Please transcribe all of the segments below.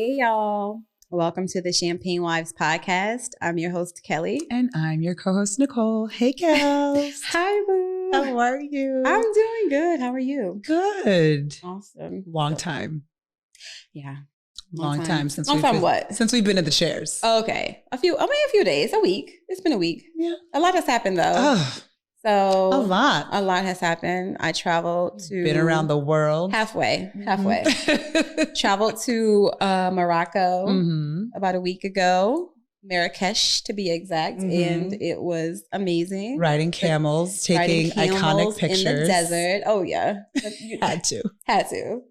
Hey, y'all. Welcome to the Champagne Wives podcast. I'm your host, Kelly. And I'm your co-host, Nicole. Hey, Kels. Hi, boo. How are you? I'm doing good. How are you? Good. Awesome. Long time. Yeah. Long time since Since we've been in the chairs. Okay. A few days, a week. It's been a week. Yeah. A lot has happened, though. Oh, So a lot. A lot has happened. I traveled to... Been around the world. Halfway. Traveled to Morocco about a week ago. Marrakesh, to be exact. And it was amazing. Riding camels, taking iconic pictures. In the desert. Oh, yeah. Had to.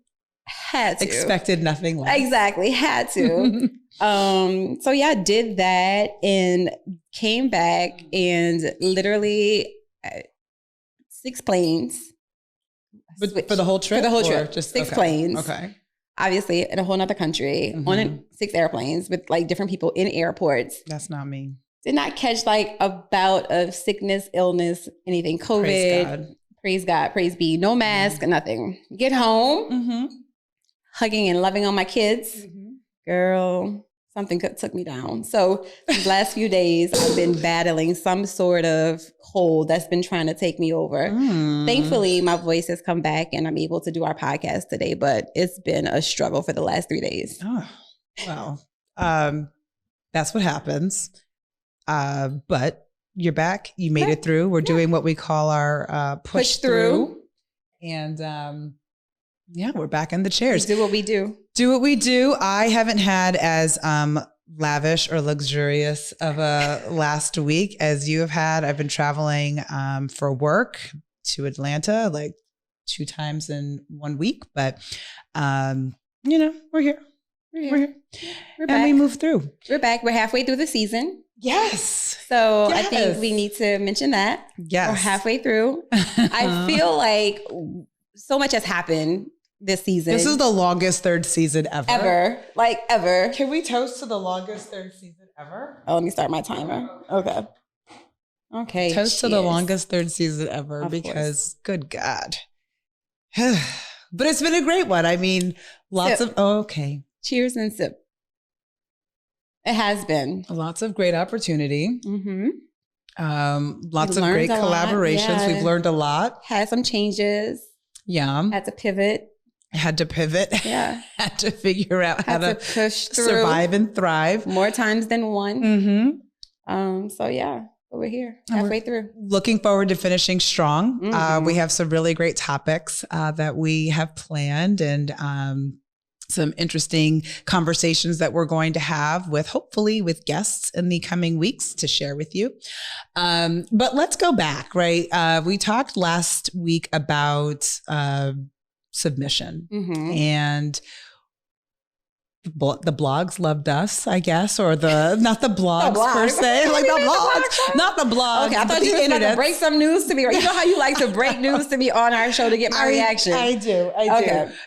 Expected nothing less. Exactly. Had to. So yeah, did that and came back and literally 6 planes. But for the whole trip? For the whole trip. Just 6 planes. Okay. Obviously in a whole nother country on 6 airplanes with like different people in airports. That's not me. Did not catch like a bout of sickness, illness, anything. COVID. Praise God. Praise be. No mask, nothing. Get home. Hugging and loving on my kids. Girl, something took me down. So these last few days, I've been battling some sort of cold that's been trying to take me over. Thankfully, my voice has come back and I'm able to do our podcast today, but it's been a struggle for the last 3 days. Oh, well, that's what happens. But you're back. You made it through. We're doing what we call our push through. And yeah, we're back in the chairs. We do what we do. Do what we do. I haven't had as lavish or luxurious of a last week as you have had. I've been traveling for work to Atlanta like 2 times in 1 week. But, we're here. We're here. We're back. And we move through. We're back. We're halfway through the season. Yes. So I think we need to mention that. Yes. We're halfway through. I feel like so much has happened this season. This is the longest 3rd season ever. Ever. Can we toast to the longest 3rd season ever? Oh, let me start my timer. Okay. Toast to the longest 3rd season ever because good God. But it's been a great one. I mean, lots of, Cheers and sip. It has been. Lots of great opportunity. Lots of great collaborations. Yeah. We've learned a lot. Had some changes. Yeah. Had to pivot. Yeah. Had to figure out how to push through. Survive and thrive. More times than one. So yeah, but we're here halfway through. Looking forward to finishing strong. We have some really great topics that we have planned and some interesting conversations that we're going to have hopefully with guests in the coming weeks to share with you. But let's go back, right? We talked last week about submission and the blogs loved us, I guess, or not the blogs per se, like the blogs, not the blogs. Okay, I thought you were going to break some news to me. You know how you like to break news to me on our show to get my reaction. I do.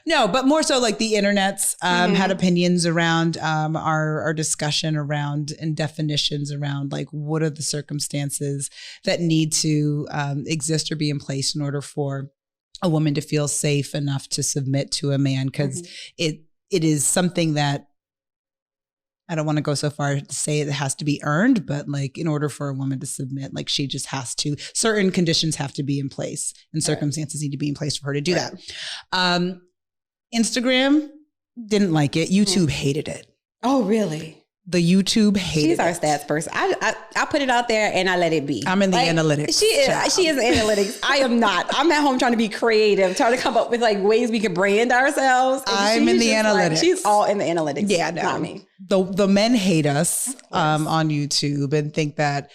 No, but more so like the internets had opinions around our discussion around and definitions around like what are the circumstances that need to exist or be in place in order for a woman to feel safe enough to submit to a man, because it is something that I don't want to go so far to say it has to be earned, but like in order for a woman to submit, like she just has to, certain conditions have to be in place and circumstances need to be in place for her to do that. Instagram didn't like it. YouTube hated it. Oh, really? The YouTube hated She's our stats person. I put it out there and I let it be. I'm in the analytics. She is analytics. I am not. I'm at home trying to be creative, trying to come up with like ways we can brand ourselves. I'm in the analytics. She's all in the analytics. Yeah, no. Not me. The men hate us on YouTube and think that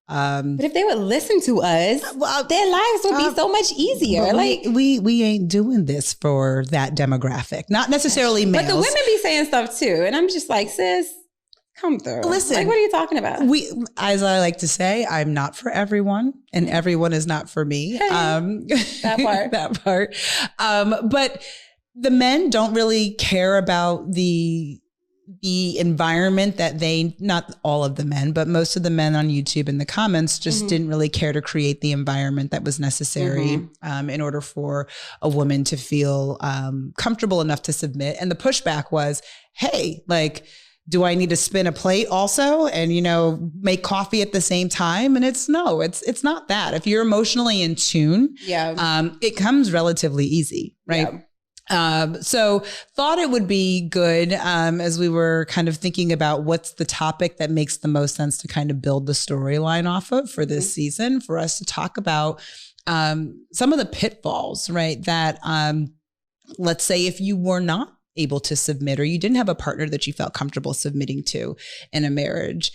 but if they would listen to us, their lives would be so much easier. Like we ain't doing this for that demographic. Not necessarily males. But the women be saying stuff too. And I'm just like, sis, come through. Listen, like, what are you talking about? As I like to say, I'm not for everyone, and everyone is not for me. Hey, that part. But the men don't really care about the the environment that not all of the men, but most of the men on YouTube in the comments just didn't really care to create the environment that was necessary in order for a woman to feel comfortable enough to submit. And the pushback was, hey, like, do I need to spin a plate also and, make coffee at the same time? And it's not that. If you're emotionally in tune, it comes relatively easy, right? Yeah. So thought it would be good as we were kind of thinking about what's the topic that makes the most sense to kind of build the storyline off of for this season, for us to talk about some of the pitfalls, right? That let's say if you were not able to submit or you didn't have a partner that you felt comfortable submitting to in a marriage,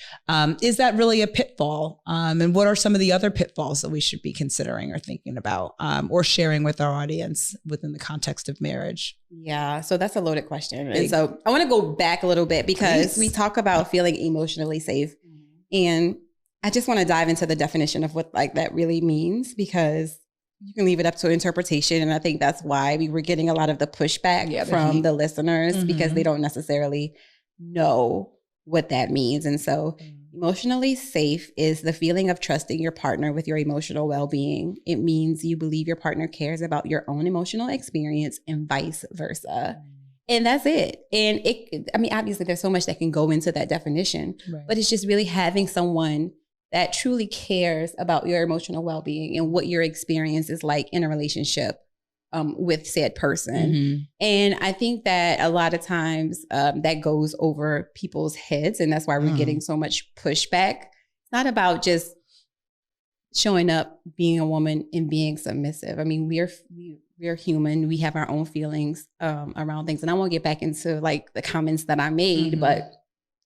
is that really a pitfall? And what are some of the other pitfalls that we should be considering or thinking about or sharing with our audience within the context of marriage? Yeah, so that's a loaded question. And so I want to go back a little bit because we talk about feeling emotionally safe. And I just want to dive into the definition of what like that really means, because you can leave it up to interpretation. And I think that's why we were getting a lot of the pushback from the listeners because they don't necessarily know what that means. And so emotionally safe is the feeling of trusting your partner with your emotional well-being. It means you believe your partner cares about your own emotional experience and vice versa. And that's it. And obviously there's so much that can go into that definition, but it's just really having someone that truly cares about your emotional well-being and what your experience is like in a relationship with said person. And I think that a lot of times that goes over people's heads, and that's why we're getting so much pushback. It's not about just showing up, being a woman and being submissive. I mean, we're human. We have our own feelings around things. And I won't get back into like the comments that I made, but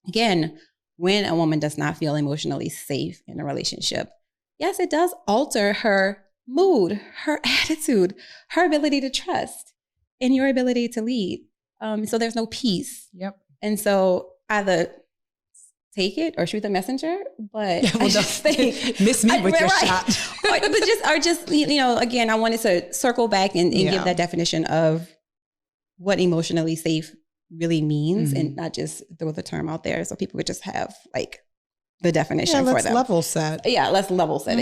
again, when a woman does not feel emotionally safe in a relationship, yes, it does alter her mood, her attitude, her ability to trust, and your ability to lead. So there's no peace. And so either take it or shoot the messenger, but I just think miss me with your shot. or just again, I wanted to circle back and give that definition of what emotionally safe really means and not just throw the term out there so people would just have like the definition for them. Level set. Yeah, let's level set.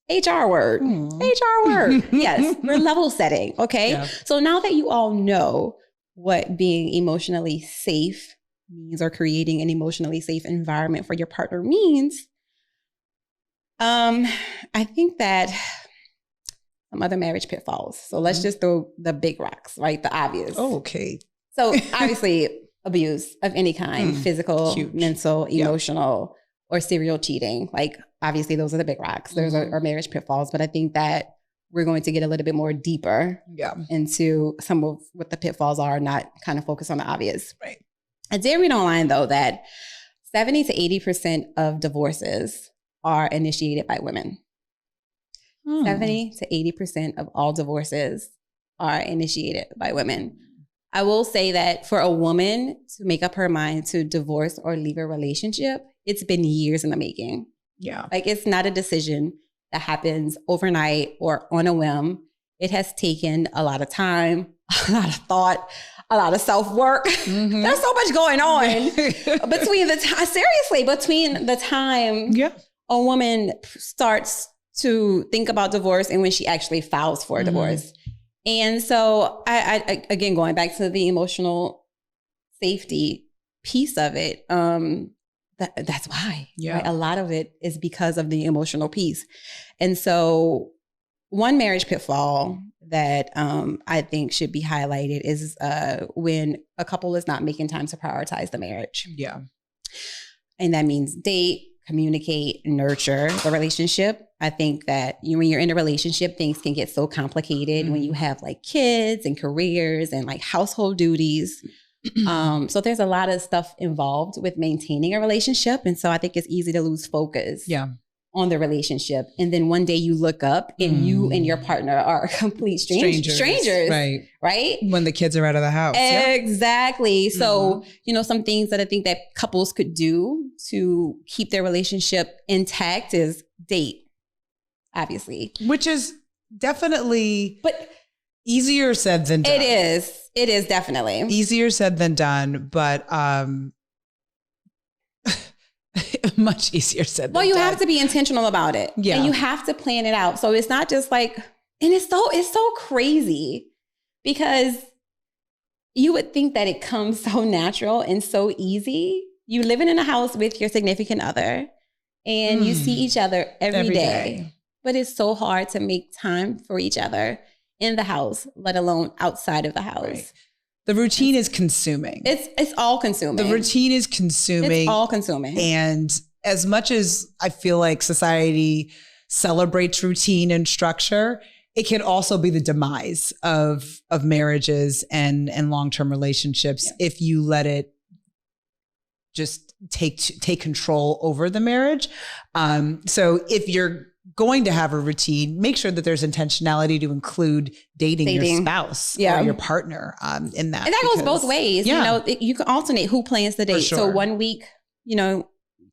HR word. HR word. Yes, we're level setting. Okay. Yeah. So now that you all know what being emotionally safe means or creating an emotionally safe environment for your partner means, I think that some other marriage pitfalls. So let's just throw the big rocks, right? The obvious. Oh, okay. So obviously abuse of any kind, physical, mental, emotional, or serial cheating. Like obviously those are the big rocks. Those are marriage pitfalls. But I think that we're going to get a little bit more deeper into some of what the pitfalls are, not kind of focus on the obvious. Right. I did read online though that 70 to 80% of divorces are initiated by women. 70 to 80% of all divorces are initiated by women. I will say that for a woman to make up her mind to divorce or leave a relationship, it's been years in the making. Yeah. Like it's not a decision that happens overnight or on a whim. It has taken a lot of time, a lot of thought, a lot of self-work. There's so much going on between the time a woman starts to think about divorce and when she actually files for a divorce. And so I again, going back to the emotional safety piece of it, that's why. Yeah. Right? A lot of it is because of the emotional piece. And so one marriage pitfall that I think should be highlighted is when a couple is not making time to prioritize the marriage. Yeah. And that means date, communicate, nurture the relationship. I think that when you're in a relationship, things can get so complicated when you have like kids and careers and like household duties. So there's a lot of stuff involved with maintaining a relationship. And so I think it's easy to lose focus on the relationship. And then one day you look up and you and your partner are complete strangers. Right. When the kids are out of the house. Exactly. So, some things that I think that couples could do to keep their relationship intact is date, obviously. Which is definitely easier said than done. It is definitely easier said than done. But Much easier said than Well, you done. have to be intentional about it. Yeah. And you have to plan it out. So it's not just like, and it's so crazy because you would think that it comes so natural and so easy. You living in a house with your significant other and you see each other every day. But it's so hard to make time for each other in the house, let alone outside of the house. Right. The routine is consuming. It's all consuming. The routine is consuming. It's all consuming. And as much as I feel like society celebrates routine and structure, it can also be the demise of marriages and long-term relationships if you let it just take control over the marriage. So if you're going to have a routine, make sure that there's intentionality to include dating your spouse or your partner in that. And that goes both ways. Yeah. You know, you can alternate who plans the date. Sure. So one week, you know,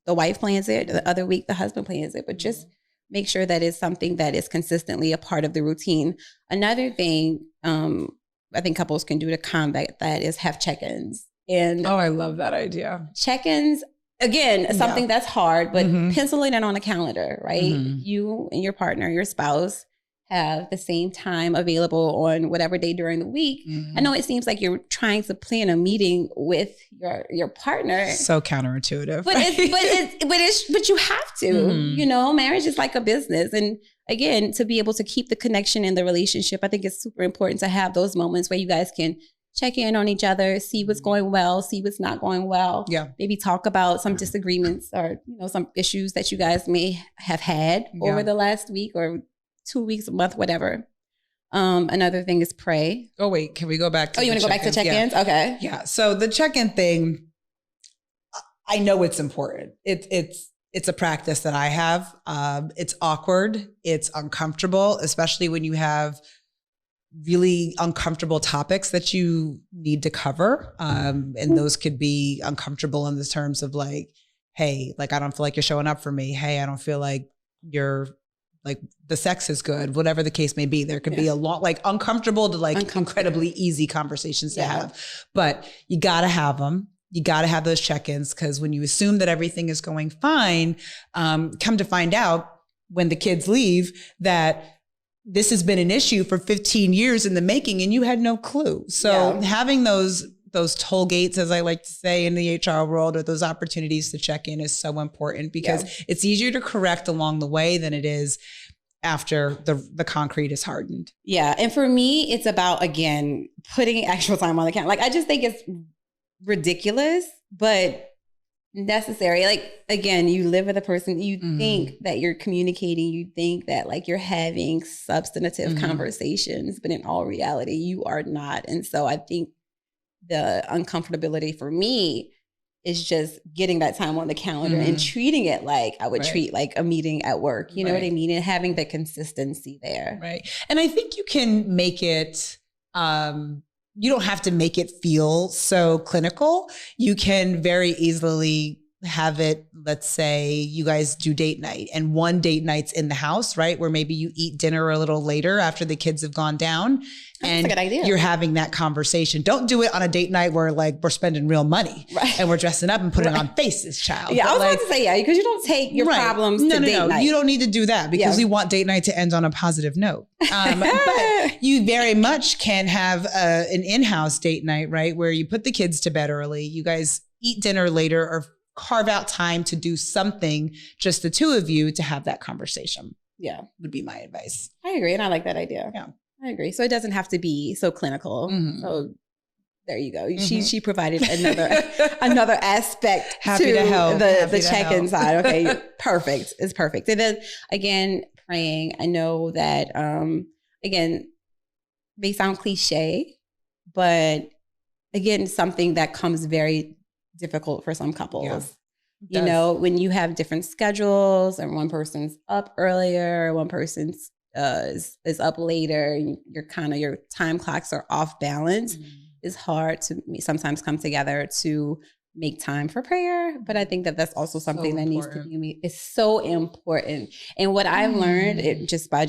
the wife plans it, the other week the husband plans it, but just make sure that it's something that is consistently a part of the routine. Another thing I think couples can do to combat that is have check-ins. And I love that idea. Check-ins, again, something that's hard, but pencil it in on a calendar, right? You and your partner, your spouse have the same time available on whatever day during the week. I know it seems like you're trying to plan a meeting with your partner. So counterintuitive. But you have to. You know, marriage is like a business. And again, to be able to keep the connection in the relationship, I think it's super important to have those moments where you guys can check in on each other, see what's going well, see what's not going well. Yeah. Maybe talk about some disagreements or, you know, some issues that you guys may have had over the last week or 2 weeks, a month, whatever. Another thing is pray. Oh, wait, can we go back to you want to go back to check-ins? Yeah. Okay. Yeah. So the check-in thing, I know it's important. It's a practice that I have. It's awkward. It's uncomfortable, especially when you have really uncomfortable topics that you need to cover. And those could be uncomfortable in the terms of like, hey, like, I don't feel like you're showing up for me. Hey, I don't feel like you're like the sex is good, whatever the case may be. There could be a lot like uncomfortable to like incredibly easy conversations to have, but you got to have them. You got to have those check-ins because when you assume that everything is going fine, come to find out when the kids leave that this has been an issue for 15 years in the making and you had no clue. So having those toll gates, as I like to say in the HR world, or those opportunities to check in is so important because it's easier to correct along the way than it is after the concrete is hardened. Yeah. And for me, it's about, again, putting actual time on the calendar. Like, I just think it's ridiculous, but necessary. Like, again, you live with a person, you think that you're communicating, you think that like you're having substantive conversations, but in all reality, you are not. And so I think the uncomfortability for me is just getting that time on the calendar and treating it like I would treat like a meeting at work. You know what I mean? And having the consistency there. Right. And I think you can make it, you don't have to make it feel so clinical. You can very easily have it, let's say you guys do date night and one date night's in the house, right? Where maybe you eat dinner a little later after the kids have gone down. And that's a good idea. You're having that conversation. Don't do it on a date night where like we're spending real money and we're dressing up and putting on faces, child. Yeah, but I was about to say, because you don't take your problems to date night. You don't need to do that because we want date night to end on a positive note. But you very much can have an in-house date night, right? Where you put the kids to bed early. You guys eat dinner later or carve out time to do something, just the two of you, to have that conversation. Yeah, would be my advice. I agree. And I like that idea. Yeah, I agree. So it doesn't have to be so clinical. So there you go. She provided another aspect Happy to help. The check-in side. Okay, perfect. It's perfect. And then again, praying. I know that, again, may sound cliche, but again, something that comes very difficult for some couples. You know, when you have different schedules and one person's up earlier, one person's is up later, and your time clocks are off balance, it's hard to sometimes come together to make time for prayer. But I think that that's also something that needs to be, it's so important. And what I've learned just by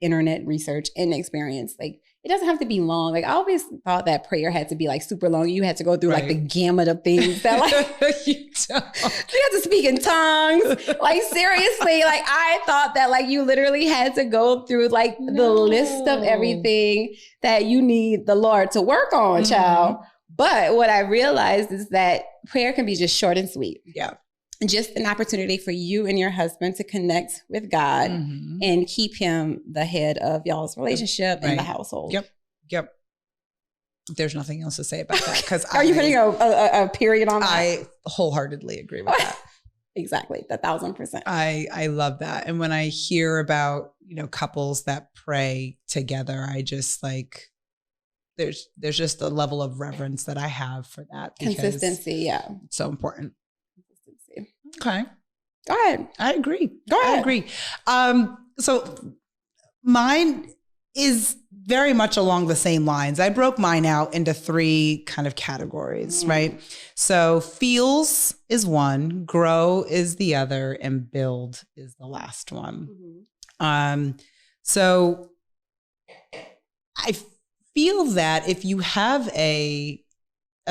internet research and experience, like it doesn't have to be long. Like I always thought that prayer had to be like super long. You had to go through like the gamut of things that like you had to speak in tongues. Like seriously, like I thought that like you literally had to go through like the list of everything that you need the Lord to work on, child. But what I realized is that prayer can be just short and sweet. Yeah. Just an opportunity for you and your husband to connect with God and keep him the head of y'all's relationship and the household. Yep. There's nothing else to say about that. Because are you putting a period on that? I wholeheartedly agree with that. Exactly. 1,000%. I love that. And when I hear about, couples that pray together, I just like, there's just a level of reverence that I have for that. Consistency. Yeah. It's so important. Okay. Go ahead. I agree. Go ahead. I agree. So mine is very much along the same lines. I broke mine out into 3 kind of categories, right? So feels is one, grow is the other, and build is the last one. So I feel that if you have a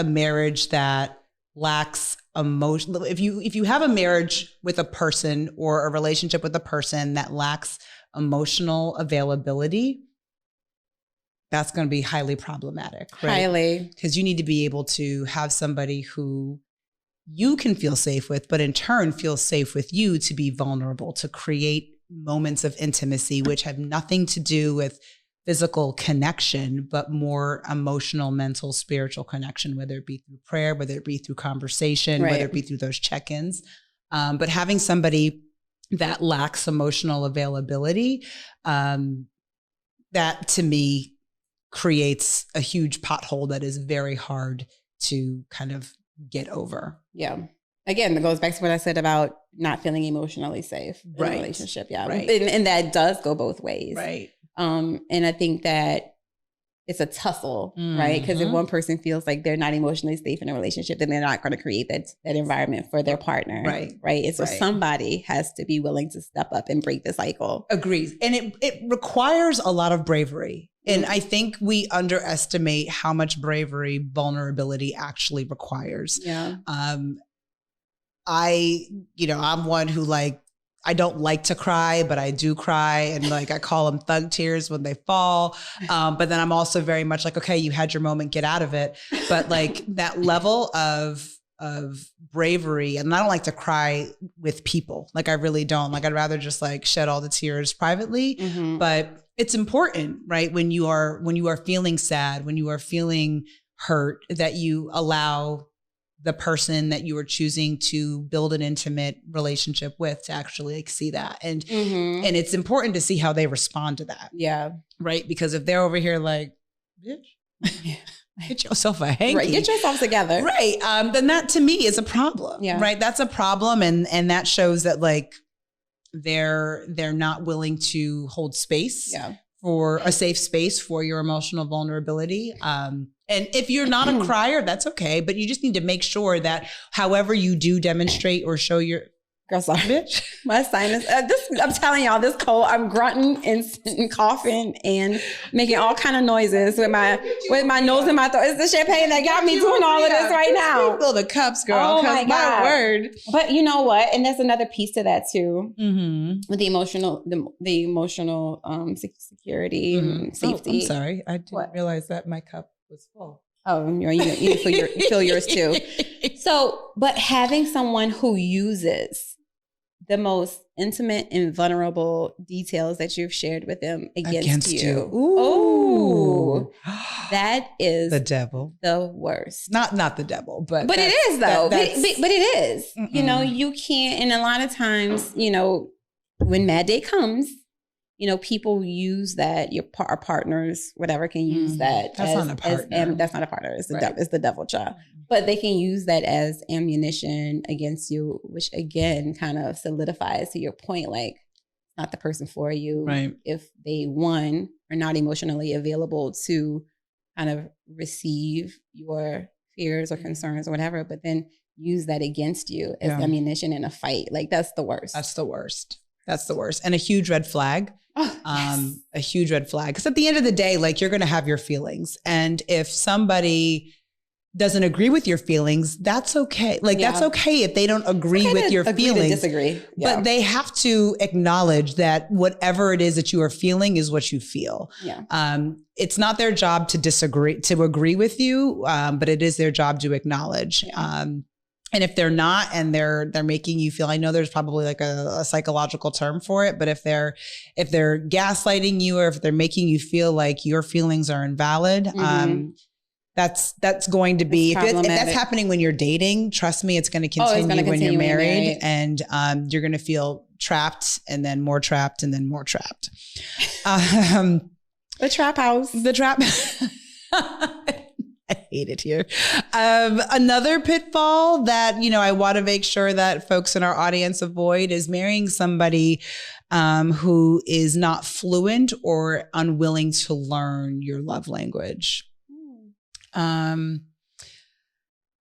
marriage that lacks emotion, if you have a marriage with a person or a relationship with a person that lacks emotional availability, that's going to be highly problematic, right? Highly. Because you need to be able to have somebody who you can feel safe with, but in turn feels safe with you to be vulnerable, to create moments of intimacy, which have nothing to do with physical connection, but more emotional, mental, spiritual connection, whether it be through prayer, whether it be through conversation, whether it be through those check-ins. But having somebody that lacks emotional availability, that to me creates a huge pothole that is very hard to kind of get over. Yeah. Again, it goes back to what I said about not feeling emotionally safe in a relationship. Yeah. Right. And that does go both ways. Right. And I think that it's a tussle, right? Because if one person feels like they're not emotionally safe in a relationship, then they're not going to create that environment for their partner. Right. And so somebody has to be willing to step up and break the cycle. Agrees. And it requires a lot of bravery. And I think we underestimate how much bravery vulnerability actually requires. Yeah. I'm one who I don't like to cry, but I do cry. And I call them thug tears when they fall. But then I'm also very much like, okay, you had your moment, get out of it. But that level of bravery, and I don't like to cry with people. I really don't. I'd rather just shed all the tears privately. But it's important, right? When you are feeling sad, when you are feeling hurt, that you allow the person that you are choosing to build an intimate relationship with to actually see that. And it's important to see how they respond to that. Yeah. Right. Because if they're over here bitch, get yourself a hanky. Right. Get yourself together. Right. Then that to me is a problem. Yeah. Right. That's a problem. And that shows that they're not willing to hold space for a safe space for your emotional vulnerability. And if you're not a crier, that's okay. But you just need to make sure that however you do demonstrate or show your girl, sorry, bitch. My sinus. I'm telling y'all, this cold. I'm grunting and coughing and making all kind of noises with my nose in my throat. It's the champagne that got me doing all of this right now. Fill the cups, girl. Oh my God. Word. But you know what? And there's another piece to that too. With the emotional, security and safety. Oh, I'm sorry, I didn't realize that my cup was full. Oh, you need to fill yours too. So, but having someone who uses the most intimate and vulnerable details that you've shared with them against you. Ooh. That is the devil. The worst. Not the devil, but it is though. But it is. You can't, and a lot of times, when Mad Day comes, people use that. Our partners, whatever, can use that. That's not a partner. That's not a partner. It's the devil child. But they can use that as ammunition against you, which again kind of solidifies to your point, not the person for you. Right. If they, one, are not emotionally available to kind of receive your fears or concerns or whatever, but then use that against you as ammunition in a fight. That's the worst. That's the worst. That's the worst. And a huge red flag. Yes. A huge red flag. Because at the end of the day, like, you're going to have your feelings. And if somebody doesn't agree with your feelings, that's okay. Like, that's okay if they don't agree with your feelings. Disagree. Yeah. But they have to acknowledge that whatever it is that you are feeling is what you feel. Yeah. It's not their job to agree with you, but it is their job to acknowledge. Yeah. And if they're not, and they're making you feel, I know there's probably like a psychological term for it, but if they're gaslighting you, or if they're making you feel like your feelings are invalid, that's going to be, if that's happening when you're dating, trust me, it's going to continue when you're married, and you're going to feel trapped, and then more trapped, and then more trapped. The trap house. The trap. I hate it here. Another pitfall that, I want to make sure that folks in our audience avoid is marrying somebody who is not fluent or unwilling to learn your love language.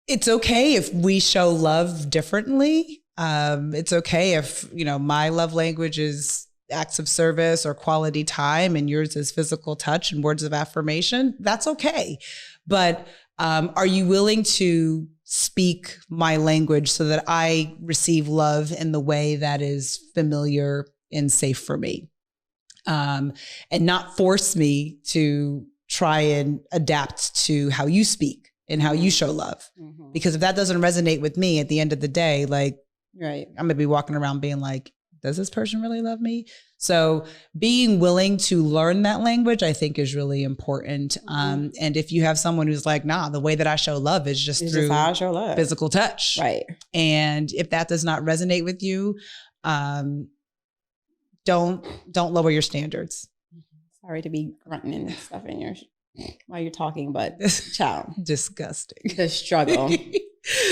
It's okay if we show love differently. It's okay if, my love language is acts of service or quality time, and yours is physical touch and words of affirmation. That's okay. But are you willing to speak my language so that I receive love in the way that is familiar and safe for me? And not force me to try and adapt to how you speak and how you show love. Mm-hmm. Because if that doesn't resonate with me at the end of the day, like, right, I'm gonna be walking around being like, does this person really love me? So being willing to learn that language, I think, is really important. Mm-hmm. And if you have someone who's like, nah, the way that I show love is just through how I show love. Physical touch. Right. And if that does not resonate with you, don't lower your standards. Sorry to be grunting and stuff in your while you're talking, but child. Disgusting. The struggle.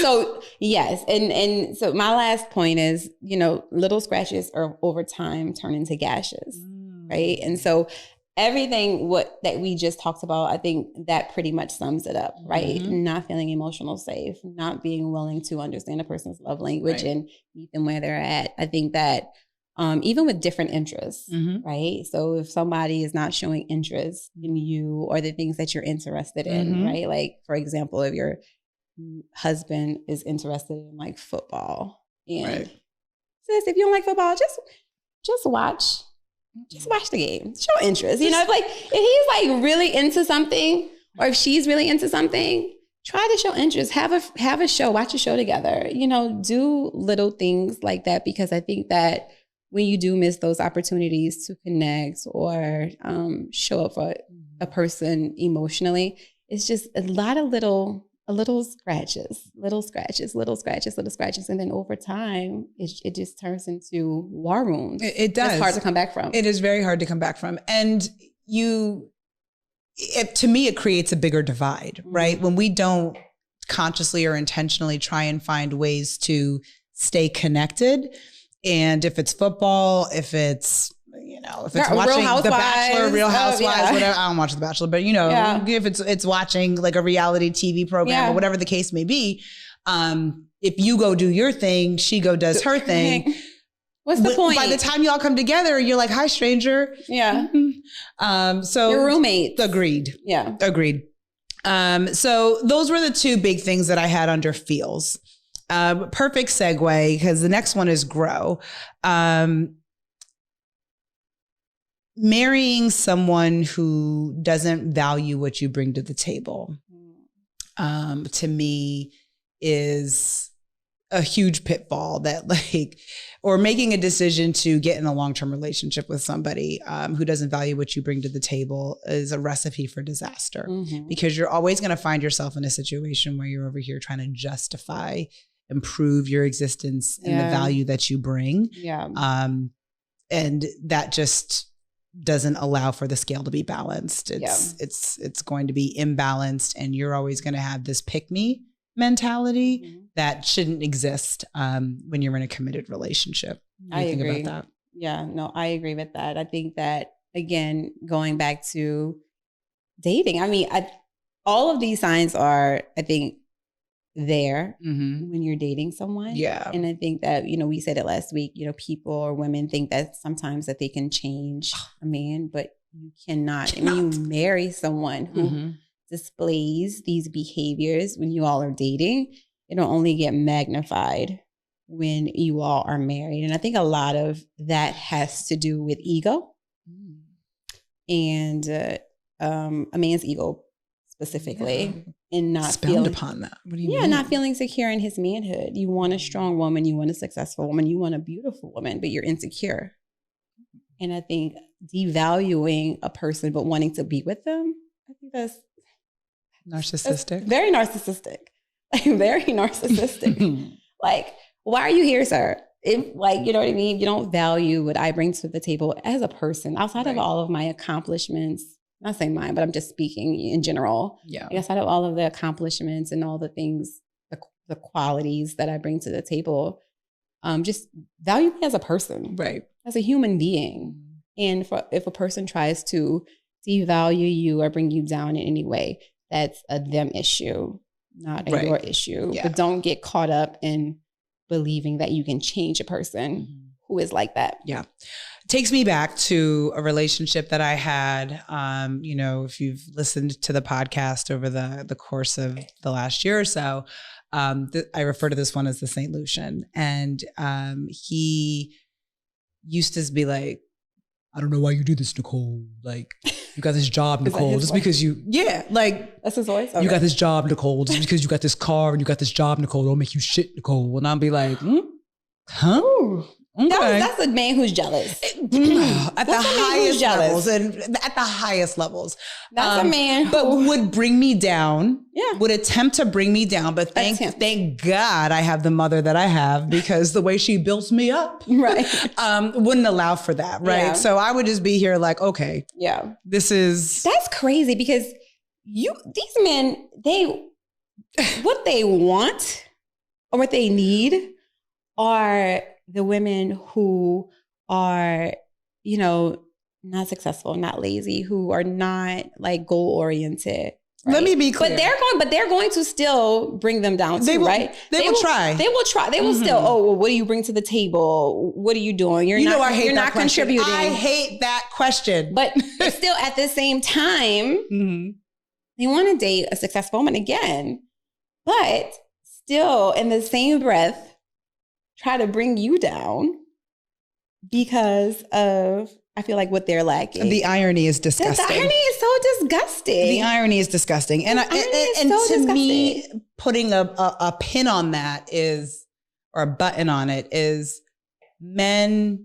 So yes. And so my last point is, little scratches are over time turn into gashes. Right. And so everything that we just talked about, I think that pretty much sums it up, right? Mm-hmm. Not feeling emotional safe, not being willing to understand a person's love language and meet them where they're at. I think that even with different interests, right? So if somebody is not showing interest in you or the things that you're interested in, right? Like, for example, if your husband is interested in like football, and sis, if you don't like football, just watch the game, show interest. If he's like really into something, or if she's really into something, try to show interest. Have a show, watch a show together. Do little things like that, because I think that when you do miss those opportunities to connect or show up for a person emotionally, it's just a lot of little scratches. And then over time, it just turns into war wounds. It does. It's hard to come back from. It is very hard to come back from. And to me, it creates a bigger divide, right? When we don't consciously or intentionally try and find ways to stay connected. And if it's football, if it's watching The Bachelor, Real Housewives, whatever. I don't watch The Bachelor, but if it's watching like a reality TV program or whatever the case may be, if you go do your thing, she does her thing. What's the point? By the time y'all come together, you're like, hi, stranger. Yeah. So your roommates. Agreed. Yeah. Agreed. So those were the two big things that I had under feels. Perfect segue, because the next one is grow. Marrying someone who doesn't value what you bring to the table, to me, is a huge pitfall or making a decision to get in a long-term relationship with somebody who doesn't value what you bring to the table is a recipe for disaster, because you're always going to find yourself in a situation where you're over here trying to justify, improve your existence and the value that you bring. Yeah. And that just doesn't allow for the scale to be balanced. It's going to be imbalanced, and you're always going to have this pick me mentality that shouldn't exist when you're in a committed relationship. I agree about that. Yeah, no, I agree with that. I think that, again, going back to dating, I mean, all of these signs are, I think, there when you're dating someone. Yeah. And I think that, we said it last week, people or women think that sometimes that they can change a man, but you cannot. And when you marry someone who displays these behaviors when you all are dating, it'll only get magnified when you all are married. And I think a lot of that has to do with ego and a man's ego specifically, and not feeling upon that. What do you mean? Not feeling secure in his manhood. You want a strong woman, you want a successful woman, you want a beautiful woman, but you're insecure. And I think devaluing a person but wanting to be with them, I think that's narcissistic. That's very narcissistic. Like very narcissistic. Like, why are you here, sir? If, you know what I mean? You don't value what I bring to the table as a person outside of all of my accomplishments. Not saying mine, but I'm just speaking in general. Yeah. Outside of all of the accomplishments and all the things, the qualities that I bring to the table, just value me as a person, right? As a human being. And if a person tries to devalue you or bring you down in any way, that's a them issue, not a your issue. Yeah. But don't get caught up in believing that you can change a person who is like that. Yeah. Takes me back to a relationship that I had, if you've listened to the podcast over the course of the last year or so, I refer to this one as the St. Lucian. And he used to be like, I don't know why you do this, Nicole. Like, you got this job, Nicole, just because that's his voice. Okay. You got this job, Nicole, just because you got this car and you got this job, Nicole, don't make you shit, Nicole. And I'll be like, huh? Ooh. Okay. That's a man who's jealous. At the highest levels. And at the highest levels. That's a man who... But would bring me down. Yeah. Would attempt to bring me down. But thank God I have the mother that I have, because the way she built me up wouldn't allow for that. Right. Yeah. So I would just be here like, okay. Yeah. That's crazy, because these men, what they want or what they need are the women who are, not successful, not lazy, who are not goal oriented. Right? Let me be clear. But they're going to still bring them down too, right? They will try. They will try. They will still, what do you bring to the table? What are you doing? You're not contributing. I hate that question. But still at the same time, they want to date a successful woman again, but still in the same breath, try to bring you down because of, I feel like, what they're lacking. The irony is disgusting. The irony is so disgusting. The irony is disgusting. And to me, putting a pin on that or a button on it is a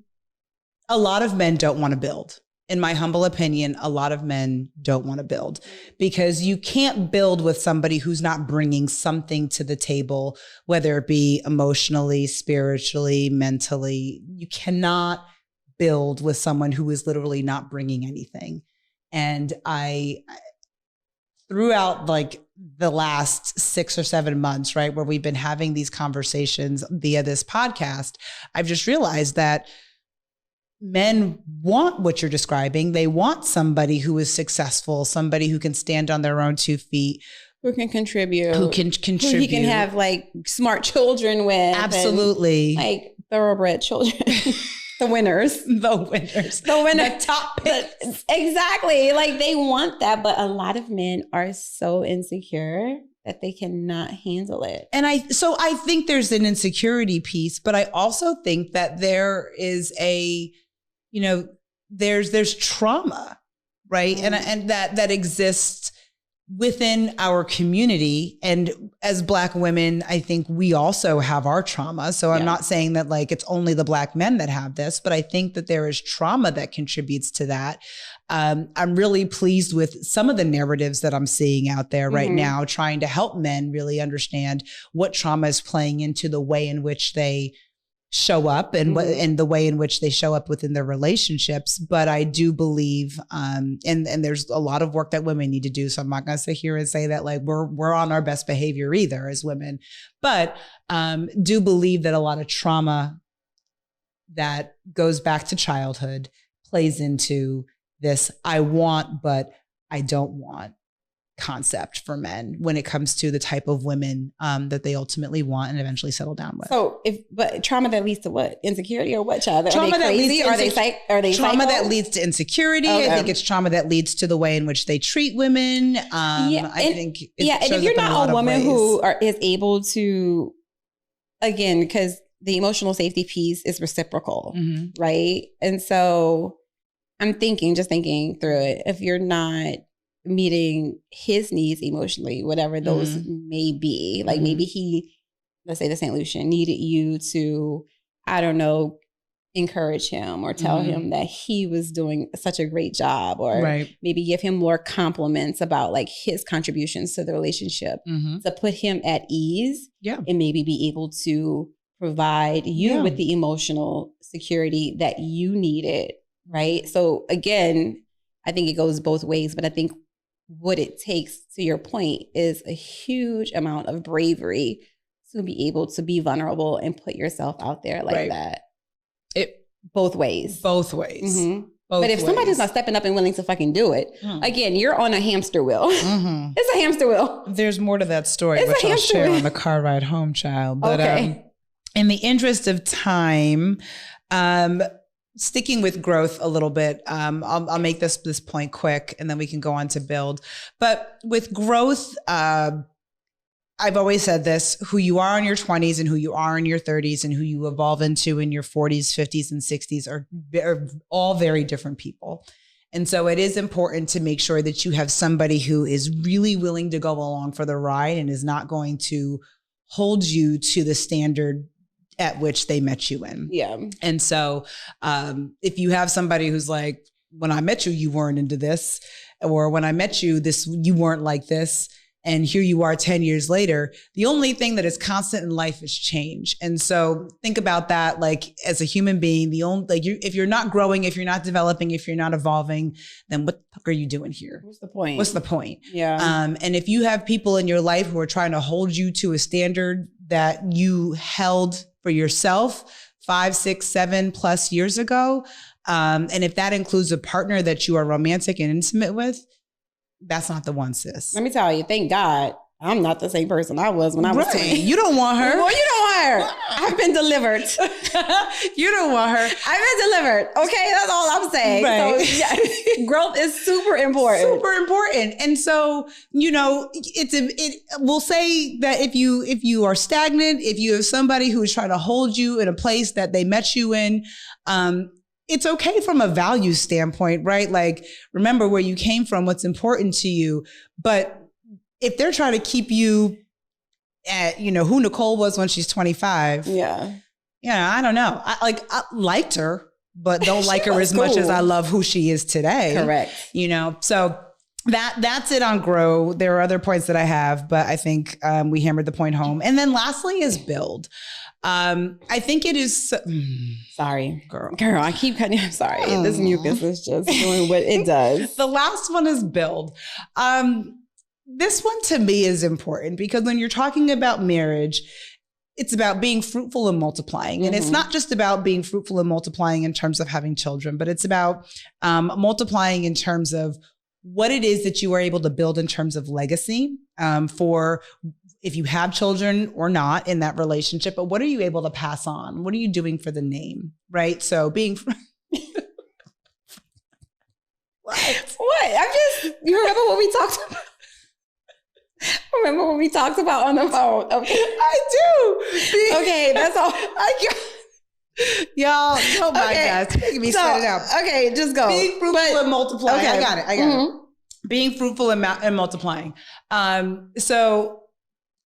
lot of men don't want to build. In my humble opinion, a lot of men don't want to build, because you can't build with somebody who's not bringing something to the table, whether it be emotionally, spiritually, mentally. You cannot build with someone who is literally not bringing anything. And throughout the last 6 or 7 months, right, where we've been having these conversations via this podcast, I've just realized that men want what you're describing. They want somebody who is successful, somebody who can stand on their own 2 feet. Who can contribute. Who he can have smart children with. Absolutely. And, thoroughbred children. The winners. The top picks. Exactly. They want that. But a lot of men are so insecure that they cannot handle it. And I think there's an insecurity piece, but I also think that there is there's trauma, right? And that exists within our community. And as Black women, I think we also have our trauma. So I'm not saying that it's only the Black men that have this, but I think that there is trauma that contributes to that. I'm really pleased with some of the narratives that I'm seeing out there right now, trying to help men really understand what trauma is playing into the way in which they show up and and the way in which they show up within their relationships. But I do believe, and there's a lot of work that women need to do. So I'm not going to sit here and say that we're on our best behavior either as women, but do believe that a lot of trauma that goes back to childhood plays into this. I want, but I don't want. concept for men when it comes to the type of women that they ultimately want and eventually settle down with. So, but trauma that leads to what? Insecurity or what, child? Trauma that leads to trauma that leads to insecurity. Okay. I think it's trauma that leads to the way in which they treat women. And if you're not a woman who is able to, again, because the emotional safety piece is reciprocal, right? And so I'm just thinking through it. If you're not meeting his needs emotionally, whatever those may be, like maybe he, let's say the St. Lucian, needed you to, I don't know, encourage him or tell him that he was doing such a great job, or maybe give him more compliments about like his contributions to the relationship to put him at ease and maybe be able to provide you with the emotional security that you needed, right? So again, I think it goes both ways, but I think what it takes, to your point, is a huge amount of bravery to be able to be vulnerable and put yourself out there like that. Both ways. But if somebody's not stepping up and willing to fucking do it, again, you're on a hamster wheel. It's a hamster wheel. There's more to that story, which I'll share on the car ride home, child. But in the interest of time, sticking with growth a little bit, I'll make this point quick, and then we can go on to build. But with growth, I've always said this: who you are in your 20s and who you are in your 30s and who you evolve into in your 40s, 50s, and 60s are all very different people. And so it is important to make sure that you have somebody who is really willing to go along for the ride and is not going to hold you to the standard at which they met you in. Yeah. And so if you have somebody who's like, when I met you, you weren't into this, or when I met you, you weren't like this, and here you are 10 years later, the only thing that is constant in life is change. And so think about that, like, as a human being, if you're not growing, if you're not developing, if you're not evolving, then what the fuck are you doing here? What's the point? What's the point? Yeah. And if you have people in your life who are trying to hold you to a standard that you held for yourself 5, 6, 7+ years ago, and if that includes a partner that you are romantic and intimate with, that's not the one, sis. Let me tell you, thank God I'm not the same person I was when I was 20. You don't want her. Well, you don't want her. I've been delivered. You don't want her. I've been delivered. Okay, that's all I'm saying. Right. So yeah, growth is super important. Super important. And so, we'll say that if you are stagnant, if you have somebody who is trying to hold you in a place that they met you in, it's okay from a value standpoint, right? Like, remember where you came from, what's important to you. But if they're trying to keep you at, who Nicole was when she's 25. Yeah. I don't know. I liked her, but don't like her as much as I love who she is today. Correct. So that's it on grow. There are other points that I have, but I think we hammered the point home. And then lastly is build. I think it is. Sorry, girl, I keep cutting. I'm sorry. This mucus is just doing what it does. The last one is build. This one to me is important because when you're talking about marriage, it's about being fruitful and multiplying. And it's not just about being fruitful and multiplying in terms of having children, but it's about multiplying in terms of what it is that you are able to build in terms of legacy for if you have children or not in that relationship, but what are you able to pass on? What are you doing for the name, right? So being... What? You remember what we talked about? Remember when we talked about on the phone? Okay. I do. Okay, that's all. Y'all, oh my God, it's making me set it out. Okay, just go. Being fruitful and multiplying. Okay. I got it. Being fruitful and multiplying. So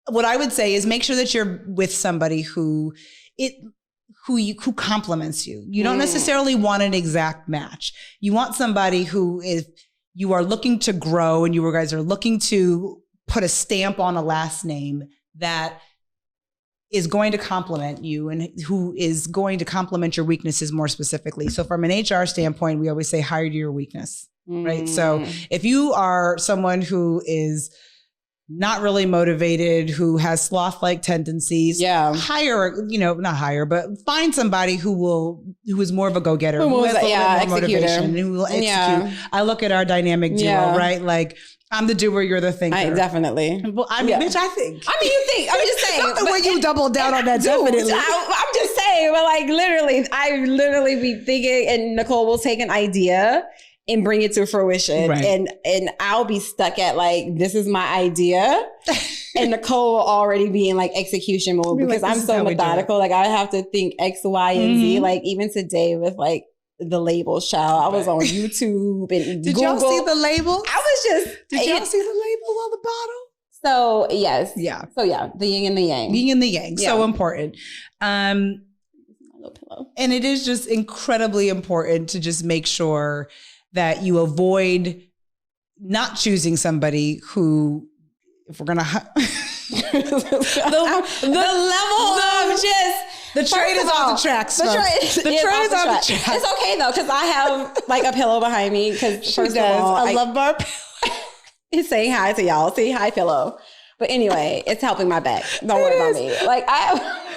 what I would say is make sure that you're with somebody who compliments you. You don't necessarily want an exact match. You want somebody who you are looking to grow and you guys are looking to put a stamp on a last name that is going to compliment you and who is going to complement your weaknesses more specifically. So from an HR standpoint, we always say hire to your weakness, right? So if you are someone who is not really motivated, who has sloth-like tendencies. Yeah. But find somebody who is more of a go-getter, who has a little bit more motivation, and who will execute. Yeah. I look at our dynamic duo, right? Like, I'm the doer, you're the thinker. Definitely. Well, I mean, bitch, I think. I mean, you think. I'm just saying. Not the way you double down on that, definitely. I'm just saying, but like literally, I literally be thinking, and Nicole will take an idea and bring it to fruition. Right. And I'll be stuck at like, this is my idea. And Nicole will already be in like execution mode because I'm so methodical. Like I have to think X, Y, and Z. Like even today with like the labels, child. I was on YouTube and Did Google. Y'all see the label? I was just. Did y'all see the label on the bottle? So yes. Yeah. So yeah, the yin and the yang. Yin and the yang. Yeah. So important. My little pillow. And it is just incredibly important to just make sure that you avoid not choosing somebody who, if we're gonna the level of just the train is off the tracks. The train is off the tracks. It's okay though, because I have like a pillow behind me. Because first of all, I love my pillow. He's saying hi to y'all. Say hi, pillow. But anyway, it's helping my back. Don't worry about me. Like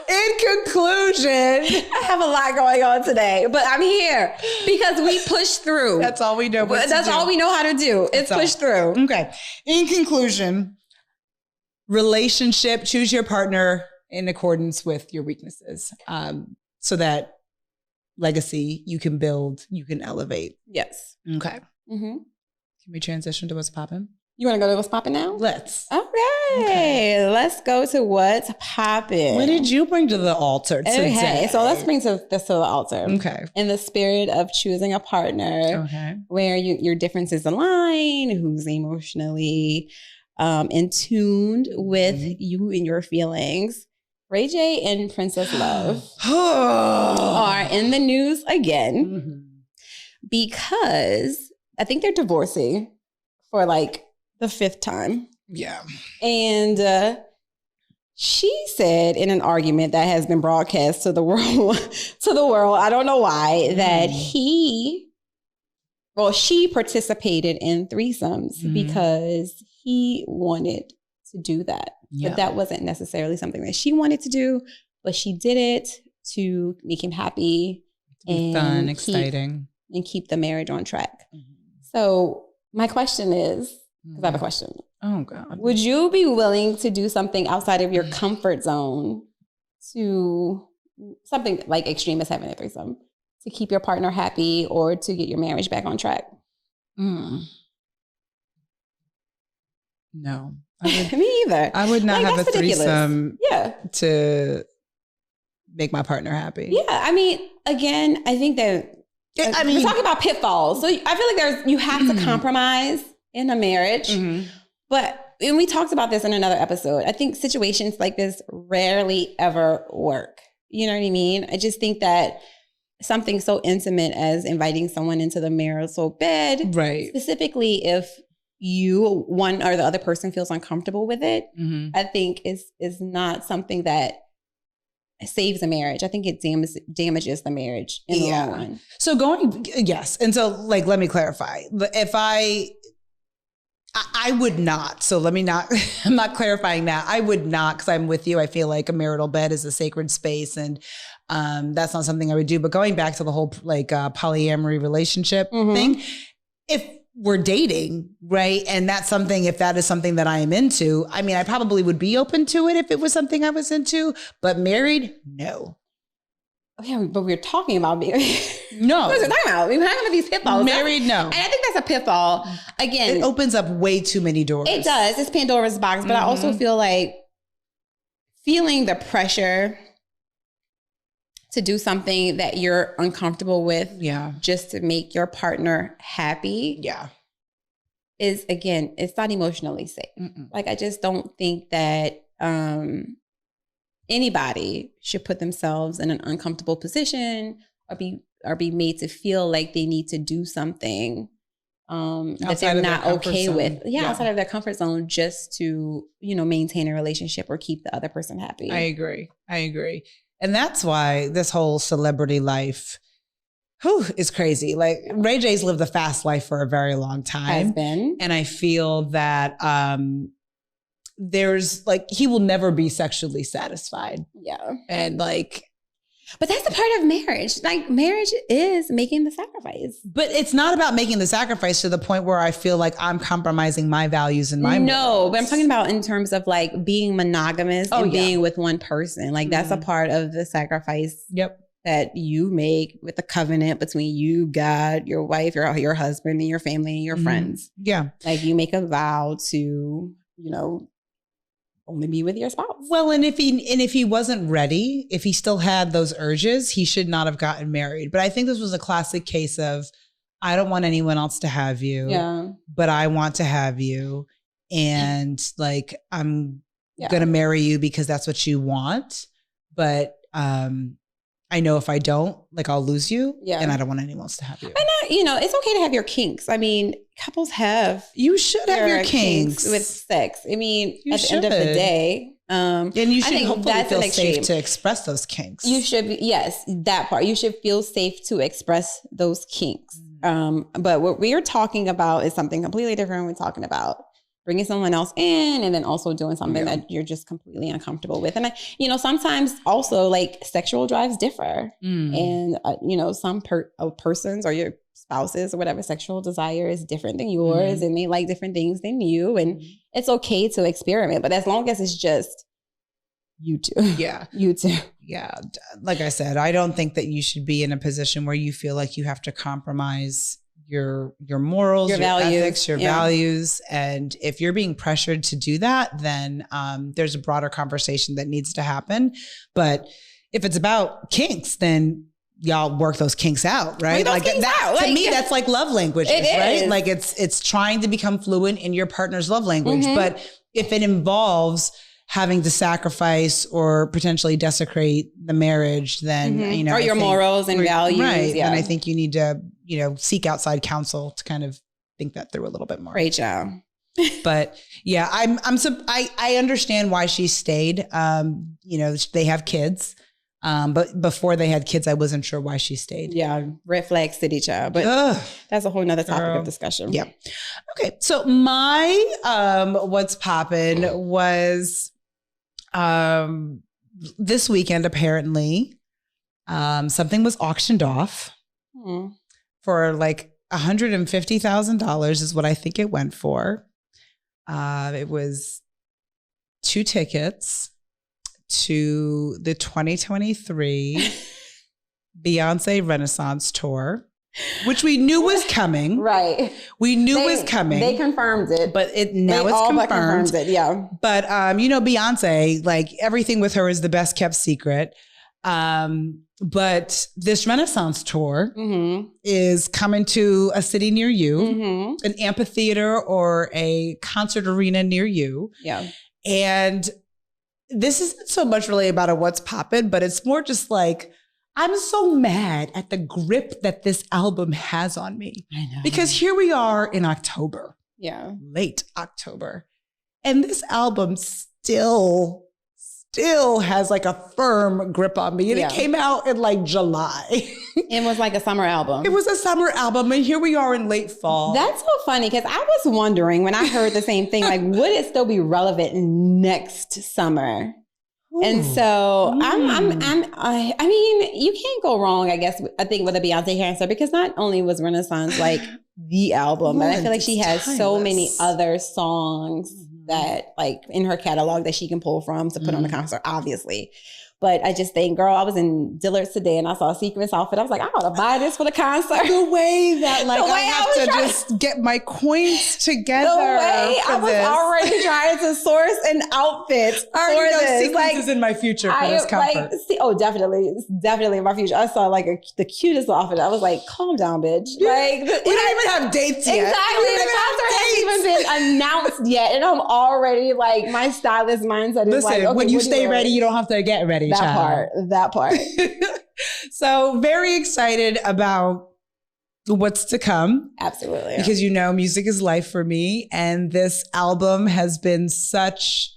in conclusion, I have a lot going on today, but I'm here because we push through. That's all we know. That's all we know how to do. It's push through. Okay. In conclusion, relationship, choose your partner in accordance with your weaknesses, so that legacy you can build, you can elevate. Yes. Okay. Mm-hmm. Can we transition to what's popping? You want to go to what's popping now? Let's. Okay. Let's go to what's popping. What did you bring to the altar today? Okay, so let's bring this to the altar. Okay. In the spirit of choosing a partner, where your differences align, who's emotionally in tune with you and your feelings. Ray J and Princess Love are in the news again because I think they're divorcing for like the 5th time. Yeah. And she said in an argument that has been broadcast to the world, I don't know why, that she participated in threesomes because he wanted to do that. Yeah. But that wasn't necessarily something that she wanted to do, but she did it to make him happy and fun, exciting, and keep the marriage on track. So my question is, because I have a question. Oh God. Would you be willing to do something outside of your comfort zone, to something like extreme as having a threesome, to keep your partner happy or to get your marriage back on track? No. Me either. I would not have a threesome to make my partner happy. Yeah. I mean, again, I think that we're talking about pitfalls. So I feel like you have to compromise in a marriage. But and we talked about this in another episode. I think situations like this rarely ever work. You know what I mean? I just think that something so intimate as inviting someone into the marital bed, specifically if one or the other person feels uncomfortable with it, I think is not something that saves a marriage. I think it damages the marriage in the long run. So yes. And so like, let me clarify. If I would not. So I'm not clarifying that. I would not, because I'm with you. I feel like a marital bed is a sacred space, and that's not something I would do. But going back to the whole like polyamory relationship thing, if we're dating, right? And if that is something that I am into, I mean, I probably would be open to it if it was something I was into, but married, no. Yeah, but we're talking about married. No. What are we talking about? We're talking about these pitfalls. Married, no. And I think that's a pitfall. Again, it opens up way too many doors. It does. It's Pandora's box. But I also feel like feeling the pressure to do something that you're uncomfortable with just to make your partner happy is, again, it's not emotionally safe. Like, I just don't think that anybody should put themselves in an uncomfortable position or be made to feel like they need to do something that they're not okay with. Outside of their comfort zone, just to, maintain a relationship or keep the other person happy. I agree. And that's why this whole celebrity life is crazy. Like, Ray J's lived a fast life for a very long time. Has been. And I feel that there's like, he will never be sexually satisfied. Yeah. And like, but that's a part of marriage. Like marriage is making the sacrifice. But it's not about making the sacrifice to the point where I feel like I'm compromising my values and my morals. But I'm talking about in terms of like being monogamous and being with one person. Like that's a part of the sacrifice. Yep. That you make with the covenant between you, God, your wife, your husband, and your family and your friends. Yeah. Like you make a vow to, only be with your spouse. Well, and if he wasn't ready, if he still had those urges, he should not have gotten married. But I think this was a classic case of, I don't want anyone else to have you, but I want to have you. And like, I'm going to marry you because that's what you want. But, I know if I don't, like I'll lose you and I don't want anyone else to have you. And it's okay to have your kinks. I mean, couples have. You should have your kinks with sex. I mean, at the end of the day. And you should hopefully feel safe to express those kinks. You should be, yes, that part. You should feel safe to express those kinks. But what we are talking about is something completely different. We're talking about bringing someone else in and then also doing something that you're just completely uncomfortable with. And, sometimes also like sexual drives differ. And, some persons or your spouses or whatever sexual desire is different than yours and they like different things than you. And it's okay to experiment, but as long as it's just you two. Yeah. You two. Yeah. Like I said, I don't think that you should be in a position where you feel like you have to compromise your morals, your values, ethics, your values. And if you're being pressured to do that, then there's a broader conversation that needs to happen. But if it's about kinks, then y'all work those kinks out, right? Like that, to me, that's like love languages, right? Like it's trying to become fluent in your partner's love language. But if it involves having to sacrifice or potentially desecrate the marriage, then, or your morals and values. Right. And I think you need to, seek outside counsel to kind of think that through a little bit more. Great job. But yeah, I understand why she stayed. They have kids. But before they had kids, I wasn't sure why she stayed. Yeah. Red flag city child. But that's a whole nother topic of discussion. Yeah. Okay. So my, what's poppin' was, this weekend, apparently, something was auctioned off for like $150,000 is what I think it went for. It was 2 tickets to the 2023 Beyonce Renaissance Tour, which we knew was coming. Right. We knew was coming. They confirmed it. But it's confirmed. It, yeah. But, Beyonce, like everything with her is the best kept secret. But this Renaissance tour is coming to a city near you, an amphitheater or a concert arena near you. Yeah. And this isn't so much really about a what's poppin', but it's more just like, I'm so mad at the grip that this album has on me. I know. Because here we are in October. Yeah. Late October. And this album still has like a firm grip on me. And it came out in like July. It was like a summer album. It was a summer album. And here we are in late fall. That's so funny because I was wondering when I heard the same thing, like, would it still be relevant next summer? Ooh. And so I mean, you can't go wrong, I guess, I think with a Beyonce answer because not only was Renaissance like the album, but I feel like she has so many other songs that like in her catalog that she can pull from to put on the concert, obviously. But I just think, girl, I was in Dillard's today and I saw a sequence outfit. I was like, I ought to buy this for the concert. The way that like I have to just get my coins together. The way I was already trying to source an outfit for this. Sequence is in my future for this comfort. Definitely. It's definitely in my future. I saw like the cutest outfit. I was like, calm down, bitch. Like, we don't even have dates yet. Exactly. The concert hasn't even been announced yet. And I'm already like, my stylist mindset is like, okay, when you stay ready, you don't have to get ready. That part. So very excited about what's to come. Absolutely. Because music is life for me. And this album has been such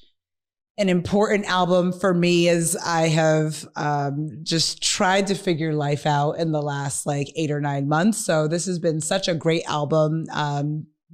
an important album for me as I have just tried to figure life out in the last like 8 or 9 months. So this has been such a great album.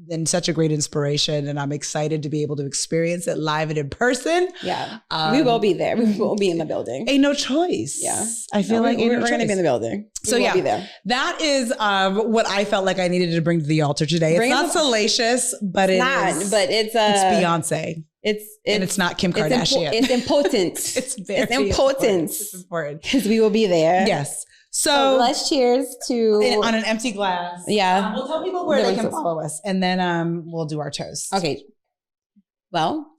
been such a great inspiration, and I'm excited to be able to experience it live and in person. Yeah. We will be there. We will be in the building. Ain't no choice. Yeah. I feel like we're going to be in the building. We will be there. That is what I felt like I needed to bring to the altar today. It's not salacious, but it's Beyonce. It's not Kim Kardashian. It's important. It's important. It's important. Because we will be there. Yes. So let's cheers to on an empty glass. Yeah. We'll tell people where they can follow us, and then we'll do our toast. Okay. Well,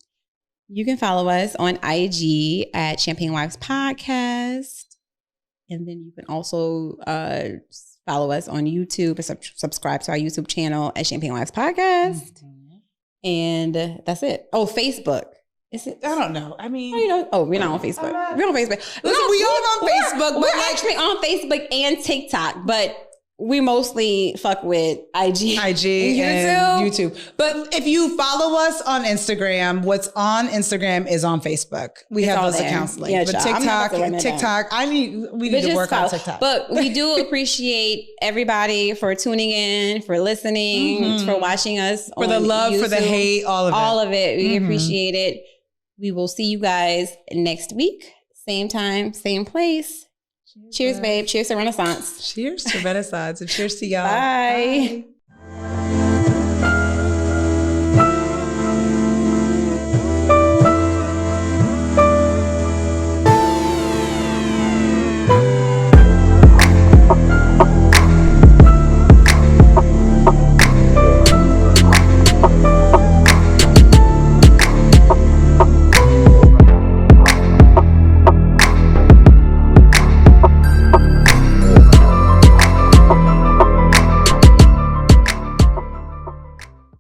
you can follow us on IG at Champagne Wives Podcast. And then you can also follow us on YouTube and subscribe to our YouTube channel at Champagne Wives Podcast. And that's it. Oh, Facebook. Is it? I don't know. I mean, we're not on Facebook. We're on Facebook. Listen, we are on Facebook. We're actually on Facebook and TikTok, but we mostly fuck with IG and YouTube. But if you follow us on Instagram, what's on Instagram is on Facebook. We have those accounts linked. Yeah, but TikTok, we need to work on TikTok. But we do appreciate everybody for tuning in, for listening, for watching us. For the love, YouTube, for the hate, all of it. All of it. We appreciate it. We will see you guys next week. Same time, same place. Cheers, babe. Cheers to Renaissance. Cheers to Renaissance, and cheers to y'all. Bye. Bye.